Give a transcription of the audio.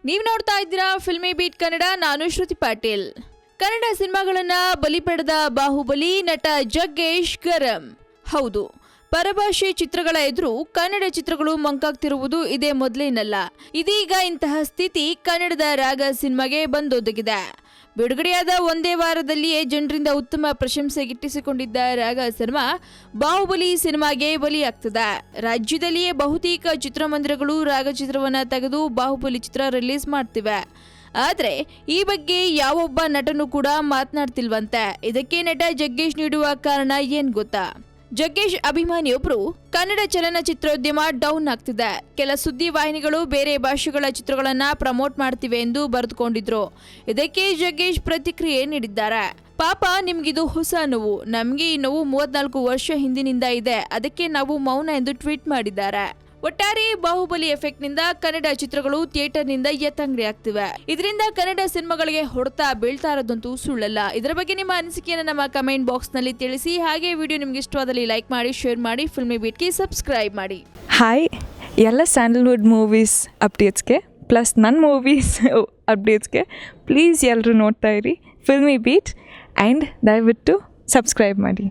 ನೀವು ನೋಡ್ತಾ ಇದ್ದೀರಾ ಫಿಲ್ಮಿ ಬೀಟ್ ಕನ್ನಡ. ನಾನು ಶ್ರುತಿ ಪಾಟೀಲ್. ಕನ್ನಡ ಸಿನಿಮಾಗಳನ್ನ ಬಲಿ ಪಡೆದ ಬಾಹುಬಲಿ ನಟ ಜಗ್ಗೇಶ್ ಗರಂ. ಹೌದು, ಪರಭಾಷೆ ಚಿತ್ರಗಳ ಎದುರು ಕನ್ನಡ ಚಿತ್ರಗಳು ಮಂಕಾಗ್ತಿರುವುದು ಇದೇ ಮೊದಲೇನಲ್ಲ. ಇದೀಗ ಇಂತಹ ಸ್ಥಿತಿ ಕನ್ನಡದ ರಾಗ ಸಿನಿಮಾಗೆ ಬಂದೊದಗಿದೆ. ಬಿಡುಗಡೆಯಾದ ಒಂದೇ ವಾರದಲ್ಲಿಯೇ ಜನರಿಂದ ಉತ್ತಮ ಪ್ರಶಂಸೆ ಗಿಟ್ಟಿಸಿಕೊಂಡಿದ್ದ ರಾಗ ಸಿನಿಮಾ ಬಾಹುಬಲಿ ಸಿನಿಮಾಗೆ ಬಲಿಯಾಗ್ತದೆ. ರಾಜ್ಯದಲ್ಲಿಯೇ ಬಹುತೇಕ ಚಿತ್ರಮಂದಿರಗಳು ರಾಗ ಚಿತ್ರವನ್ನ ತೆಗೆದು ಬಾಹುಬಲಿ ಚಿತ್ರ ರಿಲೀಸ್ ಮಾಡ್ತಿವೆ. ಆದ್ರೆ ಈ ಬಗ್ಗೆ ಯಾವೊಬ್ಬ ನಟನು ಕೂಡ ಮಾತನಾಡ್ತಿಲ್ವಂತೆ. ಇದಕ್ಕೆ ನಟ ಜಗ್ಗೇಶ್ ನೀಡುವ ಕಾರಣ ಏನ್ ಗೊತ್ತಾ? ಜಗ್ಗೇಶ್ ಅಭಿಮಾನಿಯೊಬ್ರು ಕನ್ನಡ ಚಲನಚಿತ್ರೋದ್ಯಮ ಡೌನ್ ಆಗ್ತಿದೆ, ಕೆಲ ಸುದ್ದಿ ವಾಹಿನಿಗಳು ಬೇರೆ ಭಾಷೆಗಳ ಚಿತ್ರಗಳನ್ನ ಪ್ರಮೋಟ್ ಮಾಡ್ತಿವೆ ಎಂದು ಬರೆದುಕೊಂಡಿದ್ರು. ಇದಕ್ಕೆ ಜಗ್ಗೇಶ್ ಪ್ರತಿಕ್ರಿಯೆ ನೀಡಿದ್ದಾರೆ. ಪಾಪ, ನಿಮ್ಗಿದು ಹೊಸ ನೋವು, ನಮ್ಗೆ ಈ ನೋವು 34 ವರ್ಷ ಹಿಂದಿನಿಂದ ಇದೆ, ಅದಕ್ಕೆ ನಾವು ಮೌನ ಎಂದು ಟ್ವೀಟ್ ಮಾಡಿದ್ದಾರೆ. ಒಟ್ಟಾರೆ ಬಾಹುಬಲಿ ಎಫೆಕ್ಟ್ ನಿಂದ ಕನ್ನಡ ಚಿತ್ರಗಳು ಥಿಯೇಟರ್ ನಿಂದ ಎತ್ತಂಗಡಿ ಆಗ್ತಿವೆ. ಇದರಿಂದ ಕನ್ನಡ ಸಿನಿಮಾಗಳಿಗೆ ಹೊಡೆತ ಬೀಳ್ತಾ ಇರೋದಂತೂ ಸುಳ್ಳಲ್ಲ. ಇದರ ಬಗ್ಗೆ ನಿಮ್ಮ ಅನಿಸಿಕೆಯನ್ನು ನಮ್ಮ ಕಮೆಂಟ್ ಬಾಕ್ಸ್ ನಲ್ಲಿ ತಿಳಿಸಿ. ಹಾಗೆ ವಿಡಿಯೋ ನಿಮ್ಗೆ ಇಷ್ಟವಾದಲ್ಲಿ ಲೈಕ್ ಮಾಡಿ, ಶೇರ್ ಮಾಡಿ, ಫಿಲ್ಮಿ ಬೀಟ್ಗೆ ಸಬ್ಸ್ಕ್ರೈಬ್ ಮಾಡಿ. ಹಾಯ್, ಎಲ್ಲ ಸ್ಯಾಂಡಲ್ವುಡ್ ಮೂವೀಸ್ ಅಪ್ಡೇಟ್ಸ್ಗೆ ಪ್ಲಸ್ ನನ್ನ ಮೂವೀಸ್ ಅಪ್ಡೇಟ್ಸ್ಗೆ ಪ್ಲೀಸ್ ಎಲ್ಲರೂ ನೋಡ್ತಾ ಇರಿ ಫಿಲ್ಮಿ ಬೀಟ್ ಆ್ಯಂಡ್ ದಯವಿಟ್ಟು ಸಬ್ಸ್ಕ್ರೈಬ್ ಮಾಡಿ.